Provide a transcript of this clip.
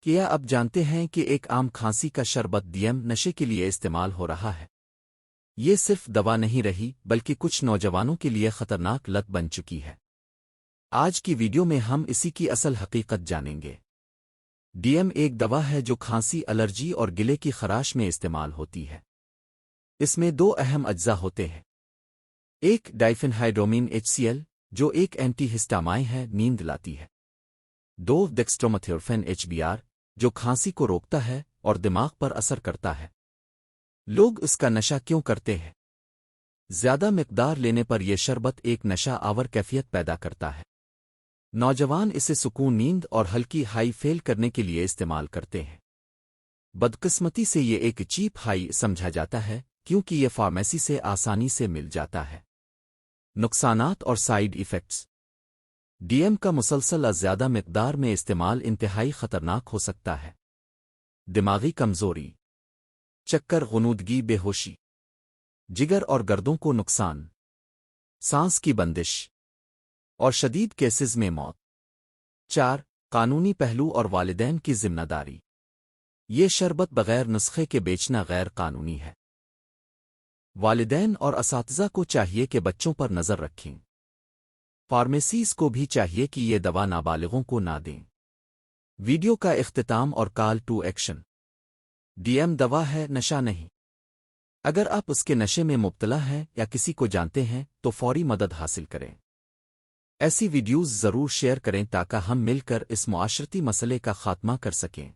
کیا اب جانتے ہیں کہ ایک عام کھانسی کا شربت ڈیم نشے کے لیے استعمال ہو رہا ہے؟ یہ صرف دوا نہیں رہی بلکہ کچھ نوجوانوں کے لیے خطرناک لت بن چکی ہے۔ آج کی ویڈیو میں ہم اسی کی اصل حقیقت جانیں گے۔ ڈیم ایک دوا ہے جو کھانسی، الرجی اور گلے کی خراش میں استعمال ہوتی ہے۔ اس میں دو اہم اجزاء ہوتے ہیں۔ ایک ڈائفینہائیڈرومین HCl جو ایک اینٹی ہسٹامائن ہے، نیند لاتی ہے۔ دو ڈیکسٹرومیتھورفین HBr جو کھانسی کو روکتا ہے اور دماغ پر اثر کرتا ہے۔ لوگ اس کا نشہ کیوں کرتے ہیں؟ زیادہ مقدار لینے پر یہ شربت ایک نشہ آور کیفیت پیدا کرتا ہے۔ نوجوان اسے سکون، نیند اور ہلکی ہائی فیل کرنے کے لیے استعمال کرتے ہیں۔ بدقسمتی سے یہ ایک چیپ ہائی سمجھا جاتا ہے کیونکہ یہ فارمیسی سے آسانی سے مل جاتا ہے۔ نقصانات اور سائیڈ ایفیکٹس۔ ڈیم کا مسلسل زیادہ مقدار میں استعمال انتہائی خطرناک ہو سکتا ہے۔ دماغی کمزوری، چکر، غنودگی، بے ہوشی، جگر اور گردوں کو نقصان، سانس کی بندش اور شدید کیسز میں موت۔ 4. قانونی پہلو اور والدین کی ذمہ داری۔ یہ شربت بغیر نسخے کے بیچنا غیر قانونی ہے۔ والدین اور اساتذہ کو چاہیے کہ بچوں پر نظر رکھیں۔ فارمیسیز کو بھی چاہیے کہ یہ دوا نابالغوں کو نہ دیں۔ ویڈیو کا اختتام اور کال ٹو ایکشن۔ ڈیم دوا ہے، نشہ نہیں۔ اگر آپ اس کے نشے میں مبتلا ہیں یا کسی کو جانتے ہیں تو فوری مدد حاصل کریں۔ ایسی ویڈیوز ضرور شیئر کریں تاکہ ہم مل کر اس معاشرتی مسئلے کا خاتمہ کر سکیں۔